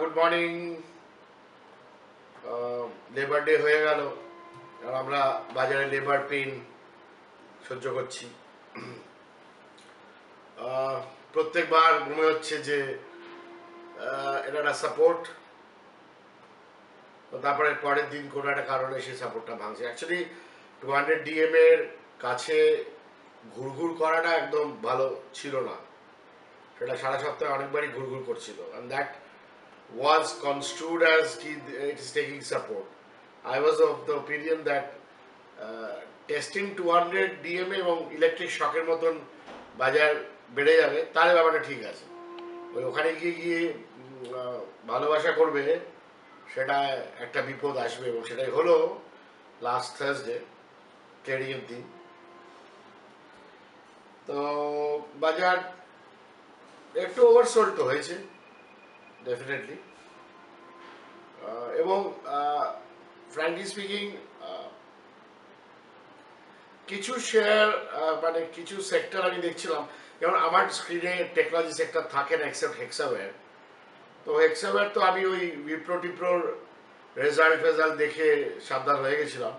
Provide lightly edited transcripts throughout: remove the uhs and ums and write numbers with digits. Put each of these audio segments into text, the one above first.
Good morning. Labour day হয়ে গেল আর আমরা বাজারে লেবার পেন সহ্য করছি। প্রত্যেকবার মনে হচ্ছে যে এটা একটা সাপোর্ট, তারপরে পরের দিন কোনো একটা কারণে সেই সাপোর্টটা ভাঙছে। অ্যাকচুয়ালি 200 ডিএম এর কাছে ঘুরঘুর করাটা একদম ভালো ছিল না। সেটা সারা সপ্তাহে অনেকবারই ঘুরঘুর করছিল, and that was construed as it is taking support. I was of the opinion that testing 200 DMA এবং ইলেকট্রিক শকের মতন বাজার বেড়ে যাবে, তাহলে ব্যাপারটা ঠিক আছে। ওখানে গিয়ে গিয়ে ভালোবাসা করবে, সেটা একটা বিপদ আসবে, এবং সেটাই হলো লাস্ট থার্সডে ট্রেডিংয়ের দিন। তো বাজার একটু ওভারসোল্ড তো হয়েছে ডেফিনেটলি, এবং ফ্র্যাঙ্কলি স্পিকিং কিছু শেয়ার মানে কিছু সেক্টর আমি দেখছিলাম, যেমন আমার স্ক্রিনে টেকনোলজি সেক্টর থাকে না এক্সেপ্ট হেক্সাওয়্যার। তো হেক্সাওয়্যার তো আমি ওই উইপ্রো টিপ্রোর রেজাল্ট দেখে সাবধান হয়ে গেছিলাম।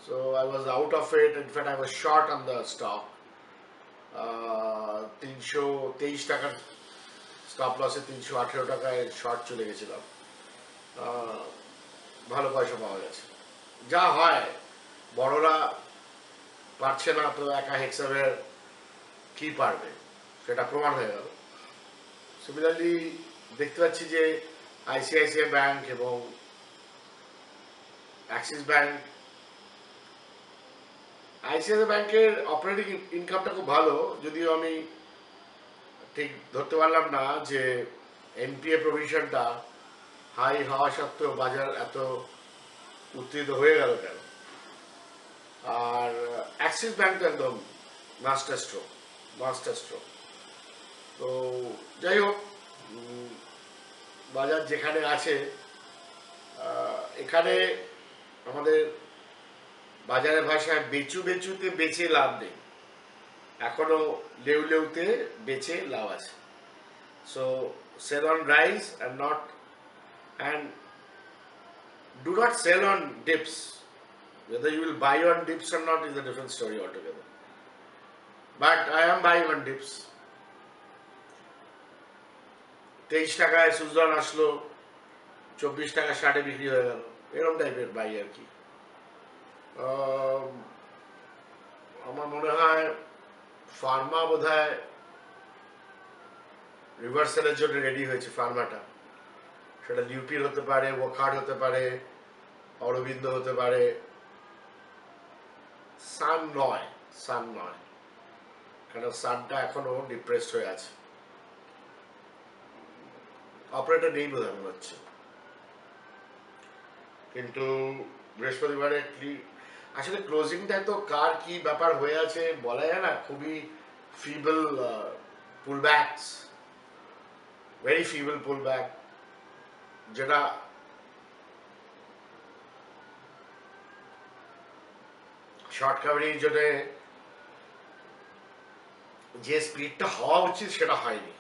So I was out of it, in fact I was short on the stock. 323 টাকার স্টপ লসে 318 টাকায় শর্ট চলে গেছিলাম। ভালো পয়সা পাওয়া গেছে। যা হয়, বড়রা পারছে না তো একা হেক্সাওয়্যার কি পারবে, সেটা প্রমাণ হয়ে গেল। সিমিলারলি দেখতে পাচ্ছি যে আইসিআইসিআই ব্যাংক এবং অ্যাক্সিস ব্যাংক, আইসিআইসিআই ব্যাংকের অপারেটিং ইনকামটা খুব ভালো, যদিও আমি ঠিক ধরতে পারলাম না যে এনপিএ প্রভিশনটা হাই হওয়া সত্ত্বেও বাজার এত উত্তেজিত হয়ে গেল কেন। আর অ্যাক্সিস ব্যাংক তো একদম মাস্টার স্ট্রোক। তো যাই হোক, বাজার যেখানে আছে, এখানে আমাদের বাজারের ভাষায় বেচুতে বেচে লাভ নেই, এখনো লেউতে বেচে লাভ আছে। So sell on rise and do not sell on dips. Whether you will buy on dips or not is a different story altogether. But I am buying on dips. 23 টাকায় সুজন আসলো, 24 টাকা 60 বিক্রি হয়ে গেল, এরকম টাইপের বাই আর কি। আমার মনে হয় ফার্মা বোধহয় রিভার্সালের জন্য রেডি হয়েছে। ফার্মাটা সেটা লিউপির হতে পারে, ওয়াকার্ড হতে পারে, অরবিন্দ হতে পারে, সান নয়, কারণ সানটা এখনো ডিপ্রেসড হয়ে আছে। অপারেটর নেই বোধহয় মনে হচ্ছে, কিন্তু বৃহস্পতিবারে আসলে ক্লোজিংটায় তো কার কি ব্যাপার হয়ে আছে বলা যায় না। খুবই ফিবল পুলব্যাকস, ভেরি ফিবল পুলব্যাক, যেটা শর্ট কাভারিং জন্য যে স্পিডটা হওয়া উচিত সেটা হয়নি।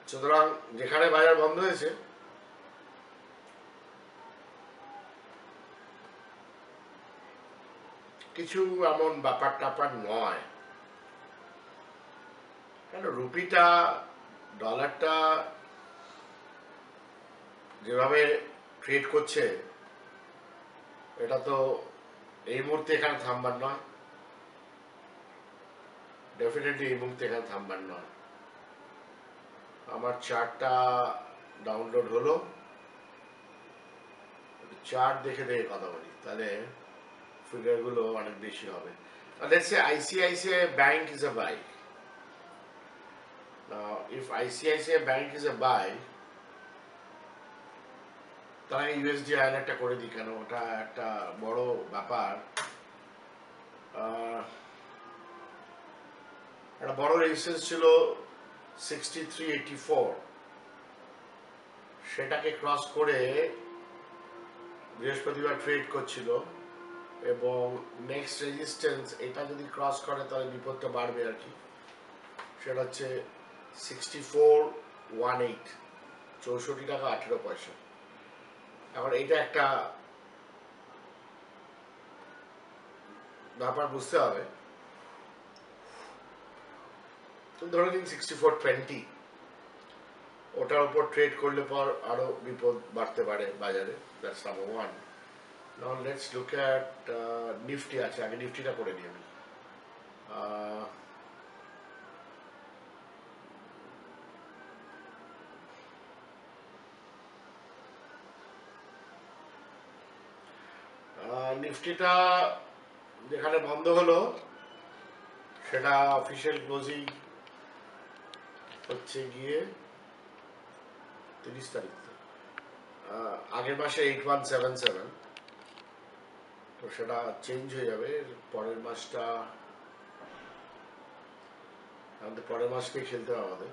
সুতরাং যেখানে বাজার বন্ধ হয়েছে, কিছু এমন ব্যাপার ট্যাপার নয়। কেন রুপিটা ডলারটা যেভাবে ট্রেড করছে, এটা তো এই মুহূর্তে এখানে থামবার নয়, ডেফিনেটলি এই মুহূর্তে এখানে থামবার নয়। আমার চার্টটা ডাউনলোড হলো, চার্ট দেখে কথা বলি, তাহলে ফিগারগুলো অনেক বেশি হবে। Let's say ICICI Bank is a buy. Now, if ICICI Bank is a buy, তাহলে ইউএসডি আইন একটা করে দিই, কেন ওটা একটা বড় ব্যাপার। একটা বড় রেজিস্ট্যান্স ছিল 6384, সেটাকে ক্রস করে বৃহস্পতিবার ট্রেড করছিল, এবং নেক্সট রেজিস্ট্যান্স এটা যদি ক্রস করে তাহলে বিপদটা বাড়বে আর কি। সেটা হচ্ছে 6418। 64 টাকা 18 পয়সা। এখন এইটা একটা ব্যাপার বুঝতে হবে। ধরে নিন 64.20, ওটার উপর ট্রেড করলে পর আরো বিপদ বাড়তে পারে বাজারে। That's number one. Now let's look at Nifty. আছে, আগে নিফটিটা করে নিই আমি। নিফটিটা যেখানে বন্ধ হলো সেটা অফিসিয়াল ক্লোজিং হচ্ছে গিয়ে 30 তারিখ। আগের মাসে 8177, তো সেটা চেঞ্জ হয়ে যাবে পরের মাসটা। আমাদের পরের মাসকে খেলতে হবে আমাদের।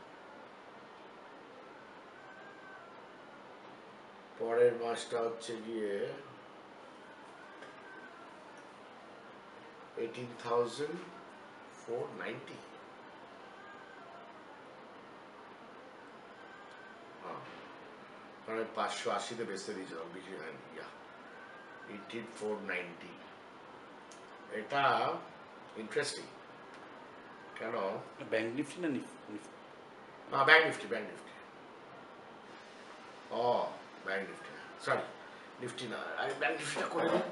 পরের মাসটা হচ্ছে গিয়ে 18,490। কারণ 580-তে বেচতে দিয়েছিলাম, বিক্রি হয়নি। 18,490, এটা ইন্টারেস্টিং। কেন? ব্যাংক নিফটি না ব্যাংক নিফটি, ব্যাংক নিফটি। ও, ব্যাংক নিফটি, সরি নিফটি না, আমি ব্যাংক নিফটিটা করে দিই।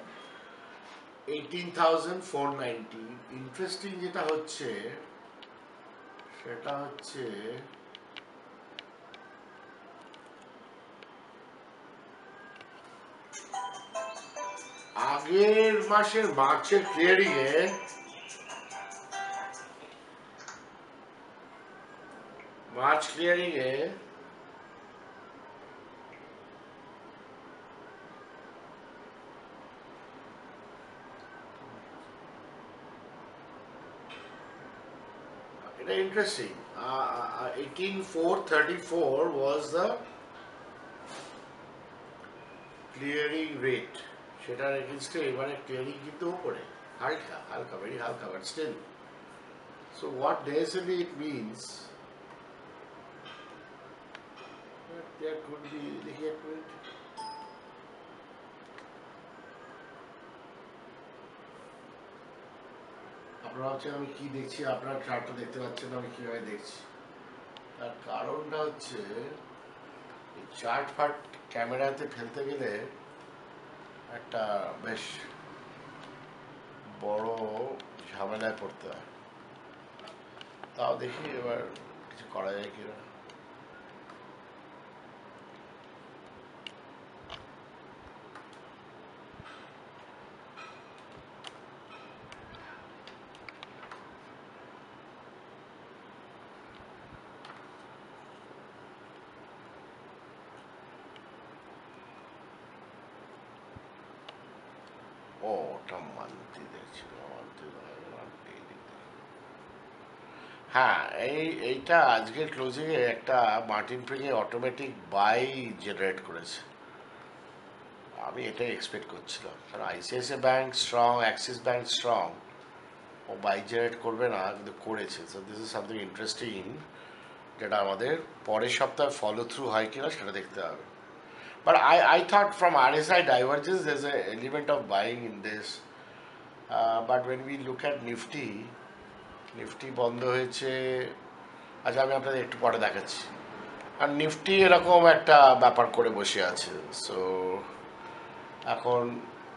18,490। ইন্টারেস্টিং যেটা হচ্ছে সেটা হচ্ছে আগের মাসের মার্চের ক্লিয়ারিং এ মার্চ ক্লিয়ারিং এ এটা interesting. 18,434 was the clearing rate. সেটার এগেইনস্টে এবারে ক্লিয়ারিং কিন্তু উপরে, হালকা হালকা, ভেরি হালকা, but still. So what necessarily it means, there could be, দেখি এক মিনিট, আপনারা হচ্ছে আমি কি দেখছি, আপনার চার্টটা দেখতে পাচ্ছেন আমি কিভাবে দেখছি। তার কারণটা হচ্ছে এই চার্ট ফার্ট ক্যামেরাতে ফেলতে গেলে একটা বেশ বড় ঝামেলায় পড়তে হয়। তাও দেখি এবার কিছু করা যায় কিনা। ও, ওটা মান্থলি দেখছিল, হ্যাঁ। এইটা আজকের ক্লোজিংয়ে একটা মার্টিন প্রিংয়ে অটোমেটিক বাই জেনারেট করেছে। আমি এটাই এক্সপেক্ট করছিলাম, কারণ ICICI bank strong, Axis bank strong, ও বাই জেনারেট করবে না, কিন্তু করেছে। So this is something interesting, যেটা আমাদের পরের সপ্তাহে ফলো থ্রু হয় কিনা সেটা দেখতে হবে। But I thought from RSI divergence there's an element of buying in this. But when we look at Nifty বন্ধ হয়েছে। আচ্ছা, আমি আপনাদের একটু পরে দেখাচ্ছি। আর নিফটি এরকম একটা ব্যাপার করে বসে আছে। সো এখন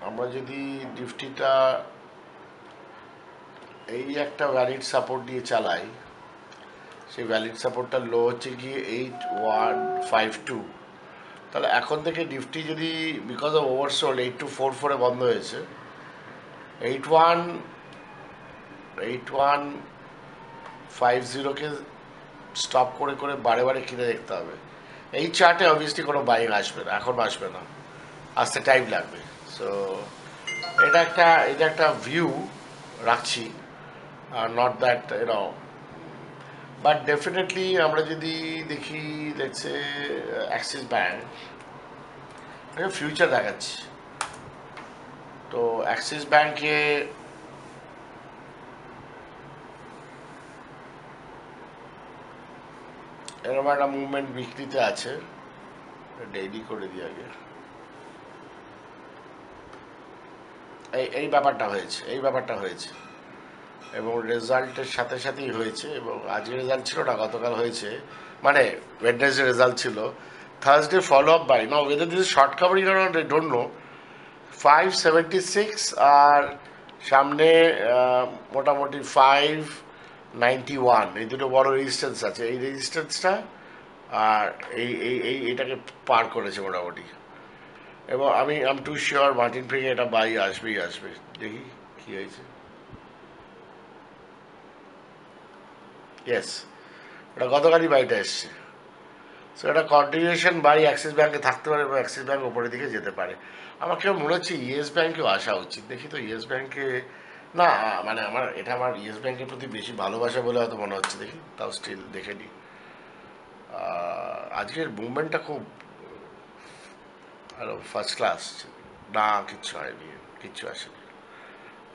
আমরা যদি নিফটিটা এই একটা ভ্যালিড সাপোর্ট দিয়ে চালাই, সেই ভ্যালিড সাপোর্টটার লো হচ্ছে গিয়ে 8152। তাহলে এখন থেকে নিফটি যদি বিকজ অফ ওভারসোল্ড 8244-এ বন্ধ হয়েছে, 8150-কে স্টপ করে করে বারে বারে কিনে দেখতে হবে। এই চার্টে অবভিয়াসলি কোনো বাইং আসবে না, এখন আসবে না, আসতে টাইম লাগবে। সো এটা একটা ভিউ রাখছি, not that you know, but definitely আমরা যদি দেখি let's say Axis bank, future দেখাচ্ছি। তো অ্যাক্সিস ব্যাংকে এরকম একটা মুভমেন্ট বিক্রিতে আছে। ডেইলি করে দিই আগে। এই ব্যাপারটা হয়েছে এবং রেজাল্টের সাথে সাথেই হয়েছে, এবং আজকে রেজাল্ট ছিল না, গতকাল হয়েছে, মানে ওয়েডনেসডে রেজাল্ট ছিল। Thursday follow up buy now whether this short covering or not I don't know. 576 আর সামনে মোটামুটি 591, এই দুটো বড় রেজিস্ট্যান্স আছে। এই রেজিস্ট্যান্সটা আর এটাকে পার করেছে মোটামুটি, এবং আমি টু শিওর মার্টিন প্রিং এটা বাই আসবেই আসবে। দেখি কি হয়েছে। ইয়েস, ওটা গতকালই বাইটা এসছে। সো এটা কন্টিনিউশন বাই অ্যাক্সিস ব্যাঙ্কে থাকতে পারে এবং অ্যাক্সিস ব্যাঙ্ক ওপরের দিকে যেতে পারে। আমার কেউ মনে হচ্ছে ইয়েস ব্যাঙ্কেও আসা উচিত। দেখি তো ইয়েস ব্যাঙ্কে, না মানে আমার ইয়েস ব্যাঙ্কের প্রতি বেশি ভালোবাসা বলে হয়তো মনে হচ্ছে, দেখি তাও স্টিল দেখে নিই। আজকের মুভমেন্টটা খুব আরো ফার্স্ট ক্লাস। না, কিচ্ছু হয়নি, কিচ্ছু আসেনি।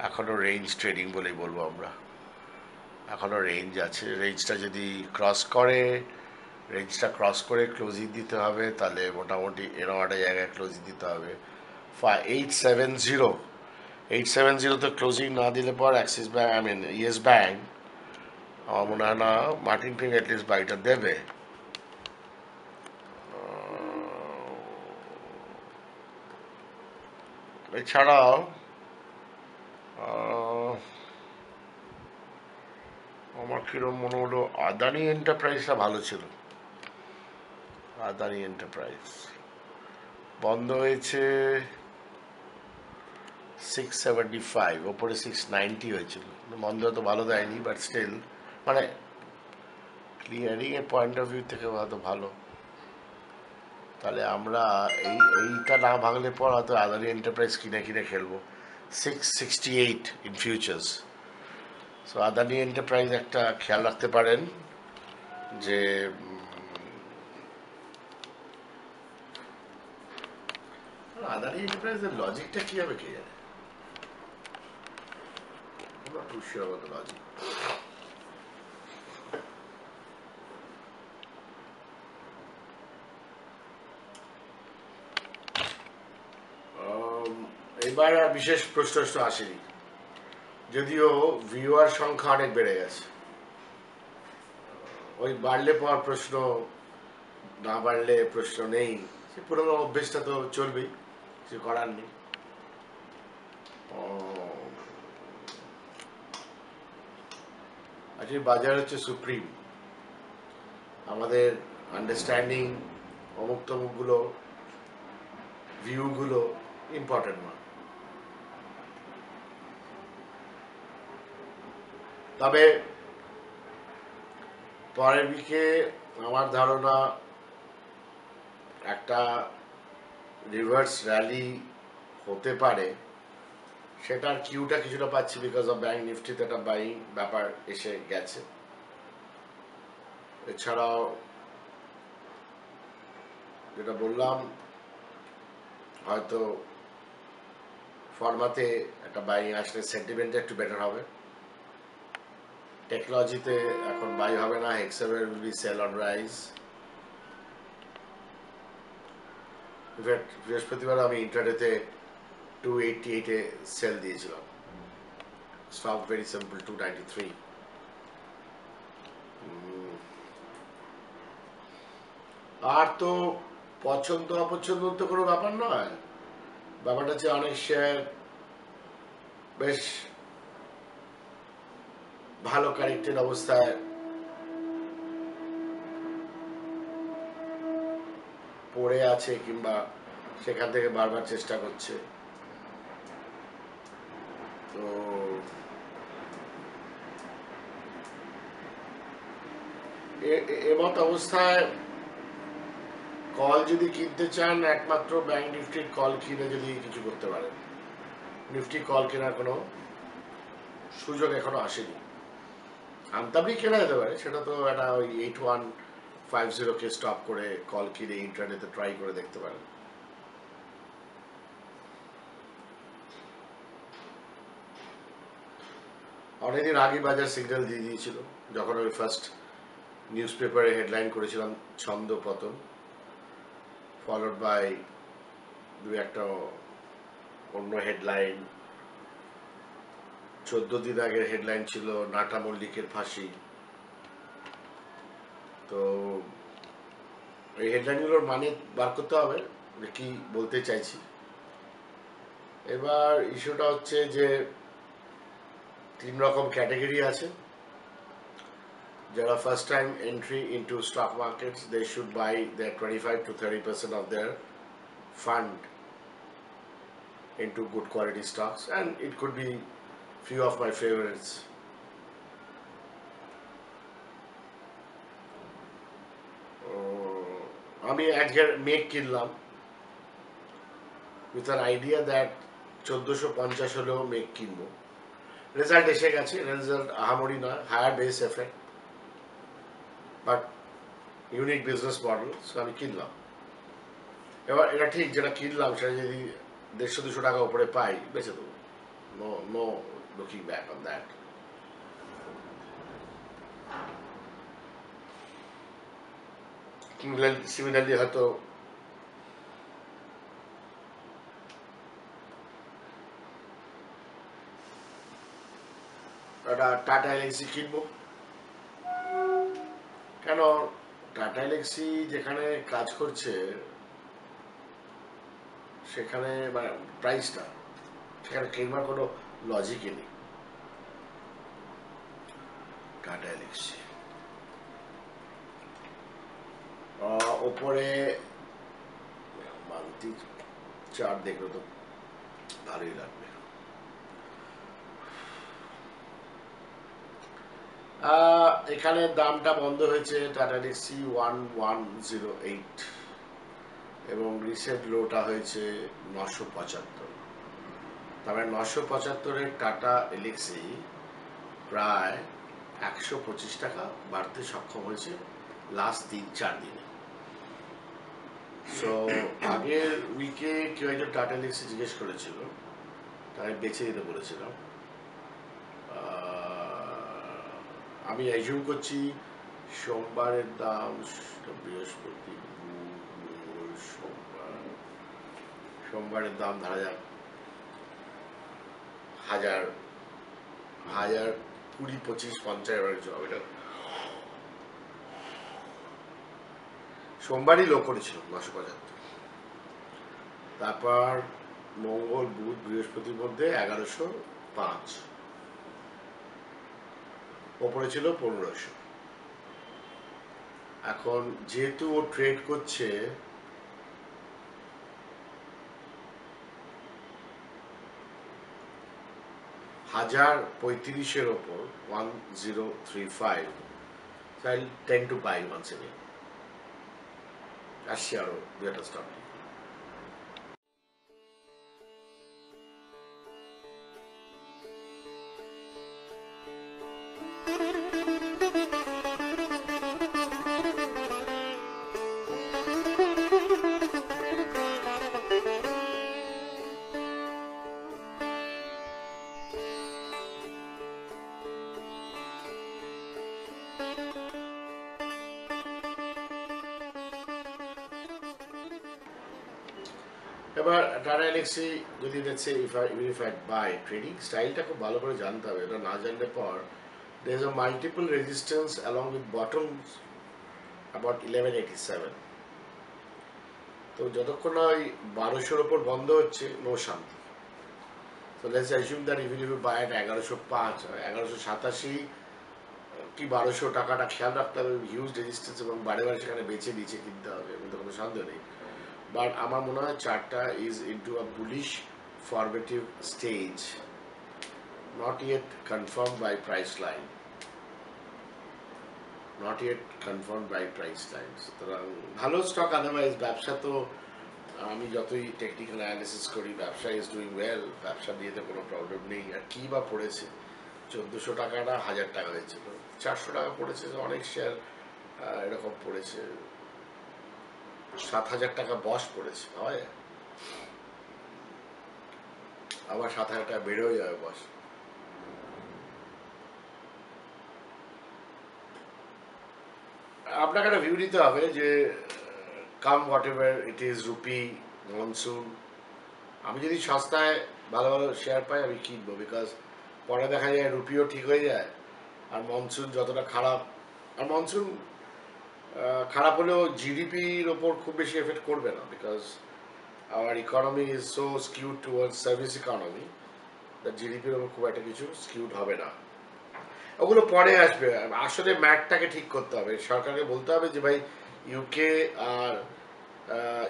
এখনও রেঞ্জ ট্রেডিং বলেই বলবো আমরা, এখনও রেঞ্জ আছে। রেঞ্জটা যদি ক্রস করে, রেঞ্জটা ক্রস করে ক্লোজিং দিতে হবে, তাহলে মোটামুটি এরকম একটা জায়গায় ক্লোজিং দিতে হবে। 870 ক্লোজিং না দিলে পর অ্যাক্সিস ব্যাঙ্ক ইয়েস ব্যাঙ্ক আমার মনে হয় না মার্টিন প্রিং অ্যাটলিস্ট বাইটা দেবে। এছাড়াও আমার কিরম মনে হলো আদানি এন্টারপ্রাইজটা ভালো ছিল। আদানি এন্টারপ্রাইজ বন্ধ হয়েছে 675, ওপরে 690 হয়েছিল। বন্ধ তো ভালো দেয়নি, বাট স্টিল মানে ক্লিয়ারিং এর পয়েন্ট অফ ভিউ থেকে হয়তো ভালো। তাহলে আমরা এইটা না ভাঙলে পর হয়তো আদানি এন্টারপ্রাইজ কিনে খেলবো। 668 in futures. So Adani enterprise একটা খেয়াল রাখতে পারেন যে আদানি এন্টারপ্রাইজের লজিকটা কি হবে কে জানে, লজিক। এবার আর বিশেষ প্রশ্ন আসেনি, যদিও ভিউয়ার সংখ্যা অনেক বেড়ে গেছে। ওই বাড়লে পর প্রশ্ন, না বাড়লে প্রশ্ন নেই, সে পুরোনো অভ্যেসটা তো চলবেই, কিছু করার নেই। আজকে বাজার হচ্ছে সুপ্রিম। আমাদের আন্ডারস্ট্যান্ডিং অমুক তমুকগুলো ভিউগুলো ইম্পর্টেন্ট না। তবে পরের উইকে আমার ধারণা একটা রিভার্স র্যালি হতে পারে, সেটার কিউটা কিছুটা পাচ্ছি বিকজ অফ ব্যাংক নিফটিতে একটা বাইং ব্যাপার এসে গেছে। এছাড়াও যেটা বললাম, হয়তো ফর্মাতে একটা বাইং আসলে সেন্টিমেন্টটা একটু বেটার হবে। টেকনোলজিতে এখন বাই হবে না, Hexaware will be sell on rise. In fact বৃহস্পতিবার আমি ইন্টারডেতে 288-এ সেল দিয়েছিলাম। Stock very simple, 293। আর তো পছন্দ অপছন্দ তো কোনো ব্যাপার নয়, ব্যাপারটা হচ্ছে অনেক শেয়ার বেশ ভালো কারেক্টেড অবস্থায় পড়ে আছে, কিংবা সেখান থেকে বারবার চেষ্টা করছে। তো এমত অবস্থায় কল যদি কিনতে চান, একমাত্র ব্যাংক নিফটির কল কিনে যদি কিছু করতে পারেন। নিফটি কল কেনার কোনো সুযোগ এখনো আসেনি। আমতাবলি কেনা যেতে পারে, সেটা তো একটা ওই 8150-কে স্টপ করে কল কিনে ইন্টারনেটে ট্রাই করে দেখতে পারেন। অনেকদিন আগে বাজার সিগন্যাল দিয়ে দিয়েছিল, যখন আমি ফার্স্ট নিউজ পেপারে হেডলাইন করেছিলাম ছন্দ পতন। ফলোড বাই দু একটা অন্য হেডলাইন। 14 দিন আগের হেডলাইন ছিল নাটা মল্লিকের ফাঁসি। তো এই হেডলাইনগুলোর মানে বার করতে হবে যে কি বলতে চাইছি। এবার ইস্যুটা হচ্ছে যে 3 রকম ক্যাটাগরি আছে। যারা first time entry into stock markets, they should buy their 25 to 30% of their fund into good quality stocks, and it could be few of my favorites. আমি আজকের মেক কিনলাম উইথ অ্যান আইডিয়া দ্যাট 1450 হলেও make কিনবো। Result এসে গেছে, result আহামরি নয়, higher base effect, but unique business model, so আমি কিনলাম। এবার এটা ঠিক যেটা কিনলাম সেটা যদি 150-200 টাকা উপরে পাই বেঁচে দেবো, no no looking back on that. Similarly হয়তো একটা টাটা এলএক্সি কিনবো। কেন, টাটা এলএক্সি যেখানে কাজ করছে সেখানে মানে প্রাইসটা, সেখানে কিনবার কোনো লজিকই নেই। টাটা এলএক্সি ওপরে মান্থলি চার্ট দেখলে তো ভালোই লাগবে। এখানে দামটা বন্ধ হয়েছে টাটা এলএক্সি 1108 এবং রিসেন্ট লোটা হয়েছে 975। তারপরে 975-এর টাটা এলএক্সি প্রায় 125 টাকা বাড়তে সক্ষম হয়েছে লাস্ট 3-4 দিনে। সো আগের উইকে কেউ একজন টাটা এলএক্সি জিজ্ঞেস করেছিল, তাই বেছে দিতে বলেছিলাম। আমি অ্যাজিউম করছি সোমবারের দাম, বৃহস্পতি, সোমবারের দাম ধরা যাক 1000, 20, 25, 50 এবার কিছু হবে। এটা সোমবারই লো করেছিল 975। তারপর মঙ্গল, বুধ, বৃহস্পতির মধ্যে 1105, ওপরে ছিল 1500। এখন যেহেতু ও ট্রেড করছে 1035-এর ওপর 1035, so I'll tend to buy once again. আসছি আরো দু একটা স্টক। এবার টাটা এলএক্সি যদি দেখছে ইফ আই বাই, ট্রেডিং স্টাইলটা খুব ভালো করে জানতে হবে। এটা না জানলে পর there is a multiple resistance along with bottoms about 1187। তো যতক্ষণ না ওই 1200-র ওপর বন্ধ হচ্ছে নো শান্তি। তো let's assume that even if you buy at 1105, 1187 কি 1200 টাকাটা খেয়াল রাখতে হবে, হিউজ রেজিস্ট্যান্স, এবং বারে বারে সেখানে বেছে নিচে কিনতে হবে, এমনি কোনো সন্দেহ নেই। বাট আমার মনে হয় চার্টটা is into a bullish formative stage, not yet confirm by price line, not yet confirm by price line. সুতরাং ভালো স্টক। আদারওয়াইজ ব্যবসা তো আমি যতই টেকনিক্যাল অ্যানালিসিস করি, ব্যবসা ইজ ডুইং ওয়েল, ব্যবসা নিয়ে তো কোনো প্রবলেম নেই। আর কী বা পড়েছে, 1400 টাকাটা 1000 টাকা হয়েছিল, 400 টাকা পড়েছে, অনেক শেয়ার এরকম পড়েছে, 7000 টাকা বস পড়েছে, হয় আবার 7000 টাকা বেড়েও যাবে বস। আপনাকে একটা ভিউ নিতে হবে যে come whatever it is, rupee, monsoon, আমি যদি সস্তায় ভালো ভালো শেয়ার পাই আমি কিনবো, বিকজ পরে দেখা যায় রুপিও ঠিক হয়ে যায়, আর মনসুন যতটা খারাপ, আর মনসুন খারাপ হলেও জিডিপির ওপর খুব বেশি এফেক্ট করবে না, because our economy is so skewed towards service economy that জিডিপির ওপর খুব একটা কিছু স্কিউড হবে না। ওগুলো পরে আসবে, আসলে ম্যাটটাকে ঠিক করতে হবে, সরকারকে বলতে হবে যে ভাই ইউকে আর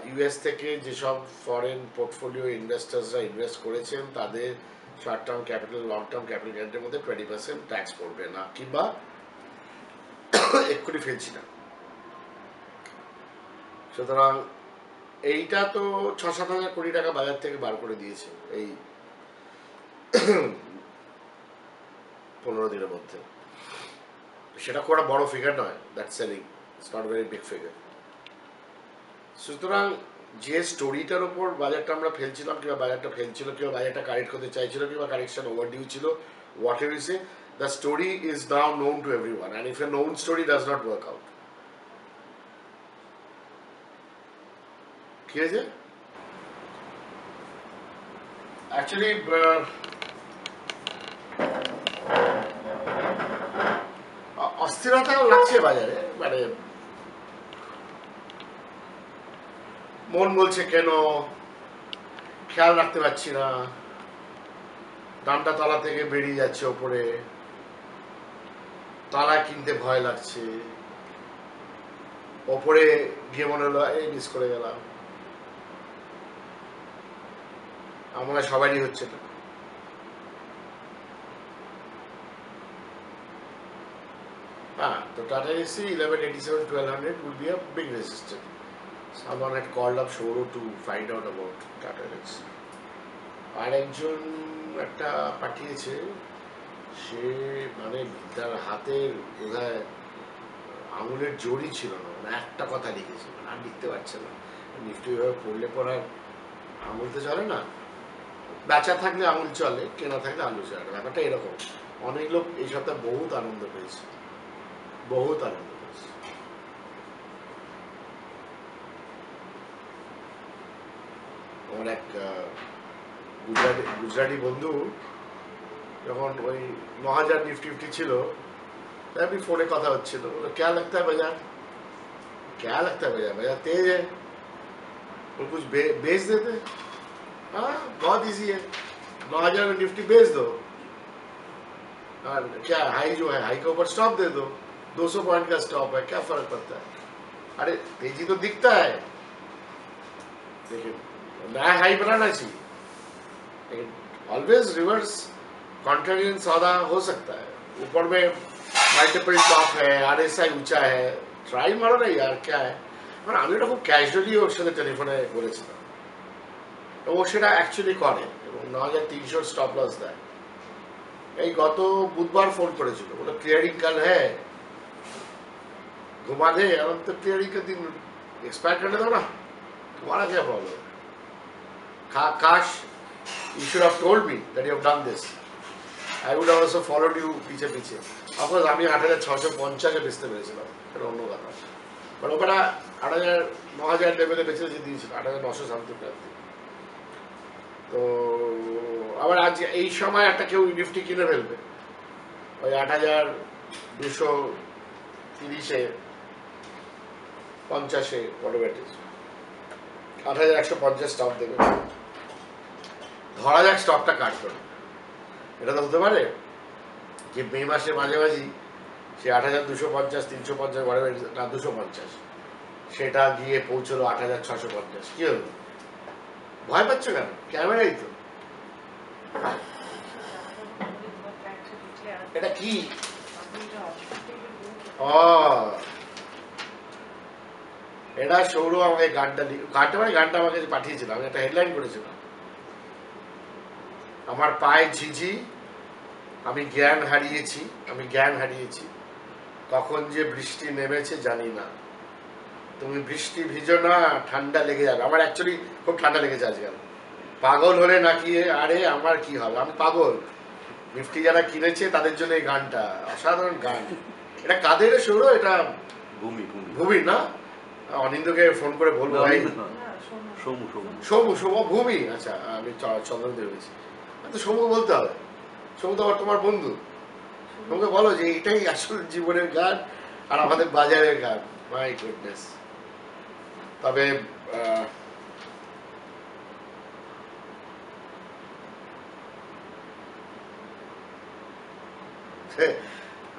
ইউএস থেকে যেসব ফরেন পোর্টফোলিও ইনভেস্টার্সরা ইনভেস্ট করেছেন তাদের short term capital, long term capital গেইনের মধ্যে 20% ট্যাক্স পড়বে না, কিংবা এক্ষুনি ফেলছি না। সুতরাং এইটা তো 6-7 হাজার কোটি টাকা বাজার থেকে বার করে দিয়েছে এই 15 দিনের মধ্যে। সেটা খুব একটা বড় ফিগার নয়, that selling it's not very big figure. সুতরাং যে স্টোরিটার ওপর বাজারটা আমরা ফেলছিলাম, কিংবা বাজারটা ফেলছিল, কিংবা বাজারটা কারেক্ট করতে চাইছিল, কিংবা কারেকশন ওভার ডিউ ছিল, what ever is, the story is now known to everyone, and if A known story does not work out, ঠিক আছে? অ্যাকচুয়ালি অস্থিরতাও লাগছে বাজারে, মানে মন বলছে কেন, খেয়াল রাখতে পারছি না, দামটা তলা থেকে বেরিয়ে যাচ্ছে ওপরে, তলায় কিনতে ভয় লাগছে, ওপরে গিয়ে মনে হলো এই মিস করে গেলাম। আমরা সবারই হচ্ছে না। হ্যাঁ, তো tata AC 1187-1200 will be a big resistance. Someone had called up Shoro to find out about Tata Elxsi. আর একজন একটা পাঠিয়েছে, সে মানে তার হাতের বোধহয় আঙুলের জোরই ছিল না, মানে একটা কথা লিখেছে, মানে আর লিখতে পারছে না। নিফটি ভাবে পড়লে পর আর আঙুল তো চলে না, বেচা থাকলে আঙুল চলে, কেনা থাকলে আঙুল চলে না, ব্যাপারটা এরকম। অনেক লোক এই সপ্তাহে বহুত আনন্দ পেয়েছে, বহুত আনন্দ পেয়েছে। আমার এক গুজরাটি বন্ধু যখন ওই 9000 নিফটি ছিল, अभी फोने কথা হচ্ছিল, বলে क्या लगता है बाजार, क्या लगता है बाजार, बाजार तेज है, और कुछ बेच देते। हाँ, बहुत इजी है, 9000 में निफ्टी बेच दो, और क्या हाई जो है हाई के ऊपर स्टॉप दे दो, 200 पॉइंट का स्टॉप है, क्या फर्क पड़ता है। अरे तेजी तो दिखता है, लेकिन नया हाई बनाना चाहिए, लेकिन ऑलवेज रिवर्स कॉन्ट्रेरियन सौदा हो सकता है। ऊपर में मल्टीपल टॉप है, आरएसआई ऊंचा है, ट्राई मारो ना यार, क्या है। মানে আমি ওটা খুব ক্যাজুয়ালি ওর সাথে টেলিফোনে বলেছিলাম, ও সেটা অ্যাকচুয়ালি করে এবং 9300 স্টপ লস দেয়। এই গত বুধবার ফোন করেছিল, বলে क्लियरिंग कल है, घुमा दे। अब तो क्लियरिंग के दिन एक्सपायर करने दो ना, तुम्हारा क्या प्रॉब्लम। काश you should have told me that you have done this, I would have also followed you পিছে পিছে। অফকোর্স আমি 8650 বেচতে পেরেছিলাম, এটা অন্য কথা, বাট ওখানে 9000 লেভেলে বেচে যে দিয়েছিল 8900 সামথিং টাকা। তো আবার আজ এই সময় একটা কেউ নিফটি কিনে ফেলবে ওই 8230-এ 50-এ, বড় ব্যাটিস 8150 স্টপ দেবে, ধরা যাক স্টকটা কাট করে। এটা তো হতে পারে যে মে মাসের মাঝামাঝি সে 8250, 350 ঘরে না 250, সেটা গিয়ে পৌঁছলো 8650, কি হলো? ভয় পাচ্ছ কেন? ক্যামেরাই তো। এটা কি? এটা সৌরভ আমাকে গানটা মানে গানটা আমাকে পাঠিয়েছিল, আমি একটা হেডলাইন করেছিলাম, আমার পায়ে ঝিঝি, আমি জ্ঞান হারিয়েছি, কখন যে বৃষ্টি নেমেছে জানি না, তুমি বৃষ্টি ভিজো না, ঠান্ডা লেগে যাবে। আমার অ্যাকচুয়ালি খুব ঠান্ডা লেগেছে আজকাল। পাগল হলে নাকি, আরে আমার কি হবে, আমি পাগল। নিফটি যারা কিনেছে তাদের জন্য এই গানটা, অসাধারণ গান। এটা কাদের সৌরভ? এটা ভূমি না? অনিন্দকে ফোন করে বলবো ভাই। সোমু সোমু সোমু সোমু ভূমি, আচ্ছা আমি চন্দ্রদেব বলেছি, তো সোমু বলতে হবে, সোমু তো আবার তোমার বন্ধু, সোমুকে বলো যে এটাই আসল জীবনের গান আর আমাদের বাজারের গান। My goodness. তবে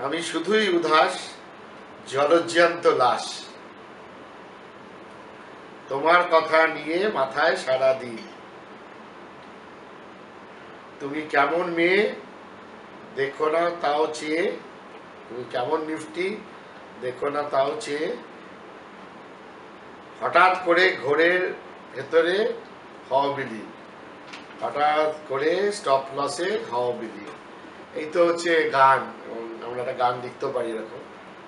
আমি শুধুই উদাস, জলজ্যান্ত লাশ, তোমার কথা নিয়ে মাথায় সারা দিন, তুমি কেমন মেয়ে দেখো না তাও চেয়ে, তুমি কেমন নিফটি দেখো না তাও চেয়ে, হঠাৎ করে ঘোরের ভেতরে হও বিলি, হঠাৎ করে স্টপ লসে হও বিলি। এই তো হচ্ছে গান, এবং আমরা একটা গান লিখতেও পারি এরকম,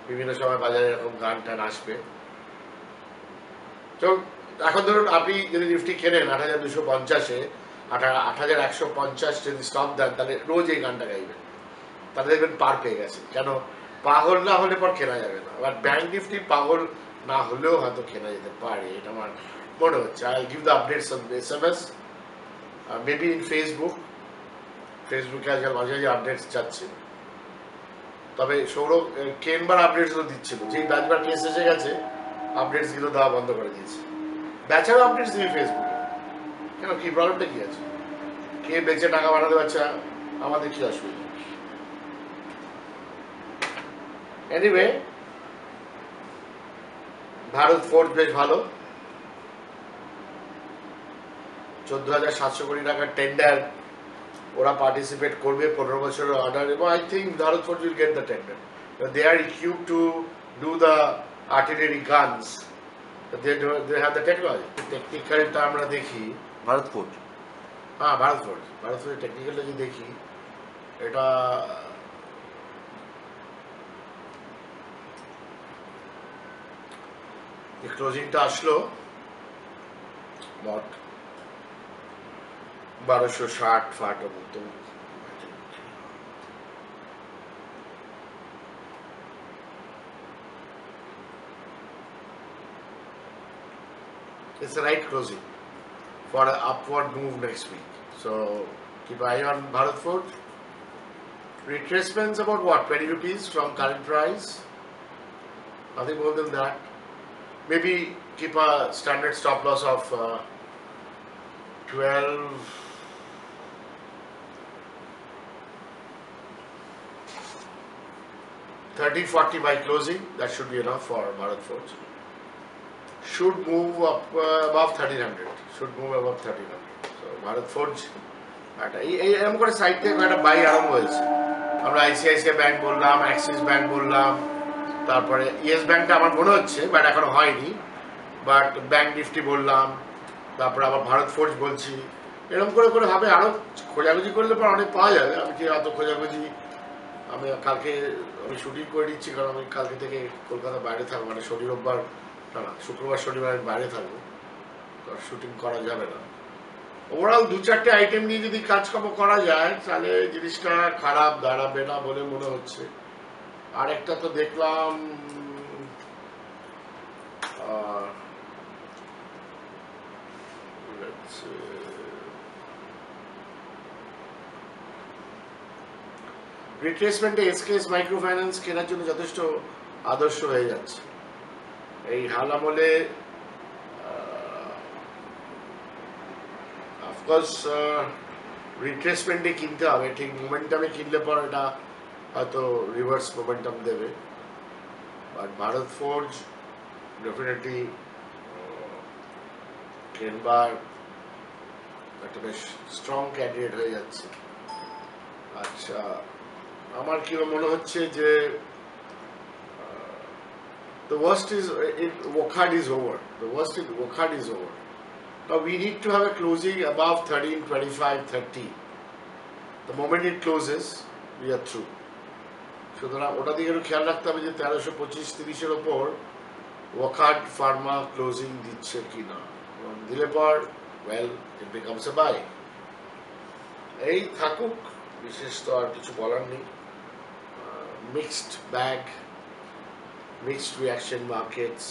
বিভিন্ন সময় বাজারে এরকম গান টান আসবে। তো এখন ধরুন আপনি যদি নিফটি কেনেন ৮,২৫০-এ, ৮,১৫০ যদি স্টপ দেন, তাহলে রোজ এই গানটা গাইবেন, তাহলে দেখবেন পার পেয়ে গেছে। কেন, পাগল না হলে পর কেনা যাবে না। আবার ব্যাংক নিফটি পাগল না হলেও হয়তো কেনা যেতে পারে, এটা আমার মনে হচ্ছে। I give the updates on SMS, maybe in ফেসবুকে আজকাল মাঝে মাঝে আপডেটস যাচ্ছে। তবে সৌরভ কেনবার আপডেটসগুলো দিচ্ছিল, যেই ব্যাচবার কেস এসে গেছে আপডেটসগুলো দেওয়া বন্ধ করে দিয়েছে। ব্যাচারও আপডেটস দিবি ফেসবুকে, কেন, কি প্রবলেমটা কি আছে? কে বেচে টাকা বানাতে পারছে, আমাদের কি অসুবিধা? এনিওয়ে, ভারত ফোর্জ বেশ ভালো, 14,700 কোটি টাকার টেন্ডার ওরা পার্টিসিপেট করবে, 15 বছরের অর্ডার, এবং I think Bharat Forge will get the tender. They are equipped to do the artillery guns, they have the technology. টেকনিক্যালটা আমরা দেখি ভারত ফোর্জ, হ্যাঁ ভারত ফোর্জের টেকনিক্যালটা যদি দেখি, এটা ক্লোজিংটা আসলো বট 1260 মতো। It's the right closing for an upward move next week. So keep an eye on Bharat Forge. Retracements about what, 20 rupees from current price? Nothing more than that. Maybe keep a standard stop loss of 12. $30.40 by closing. That should be enough for Bharat Forge. Should move up above 1300. Should move above 1300. So Bharat Forge এরকম করে side থেকে একটা by আরম্ভ হয়েছে। আমরা ICICI bank বললাম, Axis bank বললাম, তারপরে ইয়েস ব্যাংকটা আমার মনে হচ্ছে বাট এখনো হয়নি, বাট ব্যাংক নিফটি বললাম, তারপরে আবার ভারত ফোর্জ বলছি। এরকম করে করে হবে, আরও খোঁজাখুঁজি করলে পর অনেক পাওয়া যাবে। আমি কি অত খোঁজাখুঁজি, আমি কালকে আমি শুটিং করে দিচ্ছি, কারণ আমি কালকে থেকে কলকাতা বাইরে থাকবো, মানে শনি রোববার না, শুক্রবার শনিবার আমি বাইরে থাকবো, তো শুটিং করা যাবে না। ওভারঅল 2-4টে আইটেম নিয়ে যদি কাজকর্ম করা যায় তাহলে জিনিসটা খারাপ দাঁড়াবে না বলে মনে হচ্ছে। আরেকটা তো দেখলাম রিট্রেসমেন্টে এসকেএস মাইক্রো ফাইন্যান্স কেনার জন্য যথেষ্ট আদর্শ হয়ে যাচ্ছে এই হাল আমলে। অফকোর্স রিট্রেসমেন্টে কিনতে হবে, ঠিক মোমেন্টামে কিনলে পর এটা হয়তো রিভার্স মোমেন্টাম দেবে, বাট ভারত ফোর্জ ডেফিনেটলি কেনবার একটা বেশ স্ট্রং ক্যান্ডিডেট হয়ে যাচ্ছে। আচ্ছা, আমার কি মনে হচ্ছে যে the worst is Wokhard is over. The worst is Wokhard is over. Now we need to have a closing above 13.25-30. The moment it closes, we are through. সুতরাং ওটা দিকে একটু খেয়াল রাখতে হবে যে 1325-30-এর ওপর Wokhard Pharma ক্লোজিং দিচ্ছে কিনা, দিলে পর well it becomes a buy. এই থাকুক, বিশেষ তো আর কিছু বলার নেই। Mixed bag, mixed reaction markets,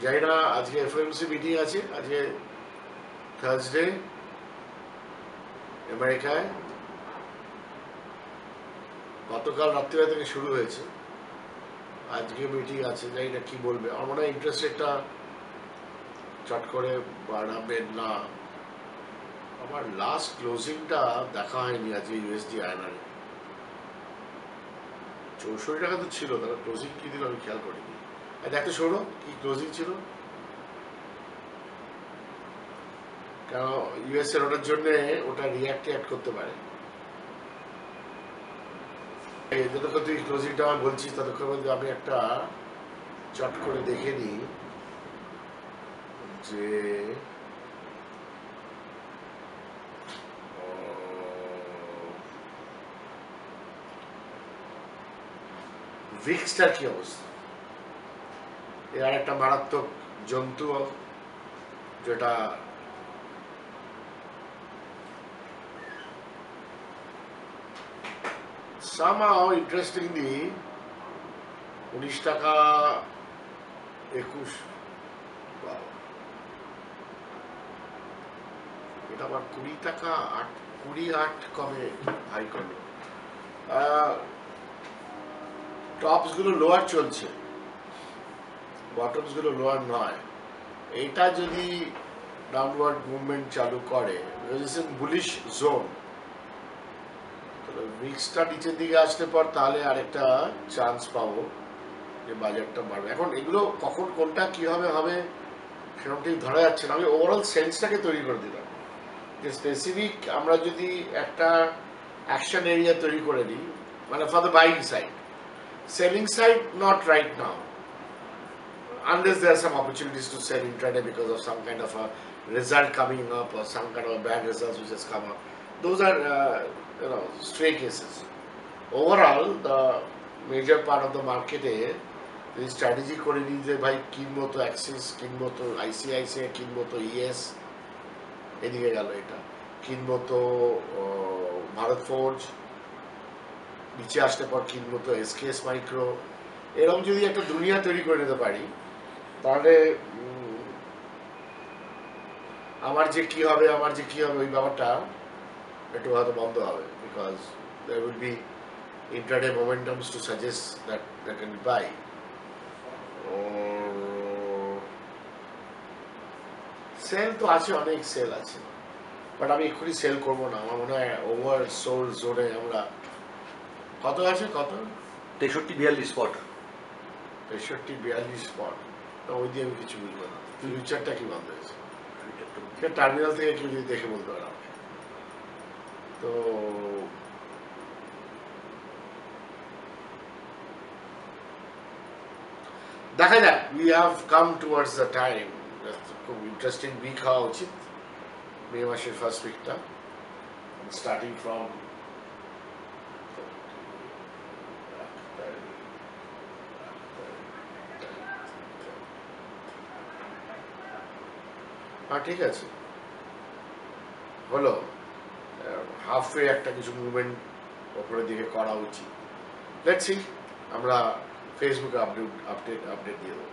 জানি না আজকে এফওএমসি মিটিং আছে, আজকে থার্সডে আমেরিকায়, গতকাল রাত্রিবেলা থেকে শুরু হয়েছে, আজকে মিটিং আছে, জানি না কি বলবে। আমার মনে হয় ইন্টারেস্ট রেটটা চট করে বাড়াবেন না। আমার লাস্ট ক্লোজিংটা দেখা হয়নি আজকে ইউএসডি আয়নারে, 64 টাকা তো ছিল, তাহলে ক্লোজিং কি দিল আমি খেয়াল করিনি। দেখতে শোনো কি ক্লোজিং ছিল, কারণ ইউএস এর ওটার জন্য ওটা রিঅ্যাক্ট করতে পারে। যতক্ষণ তুই ক্লোজিংটা আমার বলছিস ততক্ষণ মধ্যে আমি একটা চট করে দেখে নিই যে ভিক্সটার কি অবস্থা। এর একটা মারাত্মক জন্তু যেটা somehow interestingly 19 টাকা 21, এটা আবার 20 টাকা 28 কবে হাই করলো। টপস গুলো লোয়ার চলছে, বটমস গুলো লোয়ার নয়। এইটা যদি ডাউনওয়ার্ড মুভমেন্ট চালু করে, বুলিশ জোন, ভিক্সটা নিচের দিকে আসতে পর তাহলে আরেকটা চান্স পাবো যে বাজারটা বাড়বে। এখন এগুলো কখন কোনটা কিভাবে হবে সেরকম ঠিক ধরা যাচ্ছে না। আমি ওভারঅল সেন্সটাকে তৈরি করে দিলাম যে স্পেসিফিক আমরা যদি একটা অ্যাকশন এরিয়া তৈরি করে দিই, মানে for the buying side, selling side not right now, unless there are some opportunities to sell intraday because of some kind of a result coming up or some kind of a bad results which has come up. Those are stray cases. Overall, the major part of the market is strategy করে নিই যে ভাই কিনবো তো Axis, কিনবো তো ICICI, কিনবো তো ইএস, এদিকে গেল এটা, কিনবো তো ভারত ফোর্জ, নিচে আসতে পর কিনবো তো এসকেএস মাইক্রো। এরকম যদি একটা দুনিয়া তৈরি করে নিতে পারি তাহলে আমার যে কি হবে ওই ব্যাপারটা একটু হয়তো বন্ধ হবে, because there will be intraday momentums to suggest that can be buy. Sell তো আছে, অনেক সেল আছে, বাট আমি এক্ষুনি সেল করবো না। আমার মনে হয় ওভার সোল জোনে আমরা কত আছে, কত 63-42 স্পট, 63-42 স্পট, ওই দিয়ে আমি কিছু বুঝবো না। ফিউচারটা কি বন্ধ হয়েছে টার্মিনাল থেকে কেউ যদি দেখে বলতে পারে আমাকে। তো দেখা যাক, we have come towards the time. খুব ইন্টারেস্টিং উইক হওয়া উচিত, মে মাসের ফার্স্ট উইকটা, স্টার্টিং ফ্রম ঠিক আছে, হলো হাফওয়ে একটা কিছু মুভমেন্ট ওপরের দিকে করা উচিত। লেটস সি, আমরা ফেসবুকে আপডেট দিয়ে দেবো।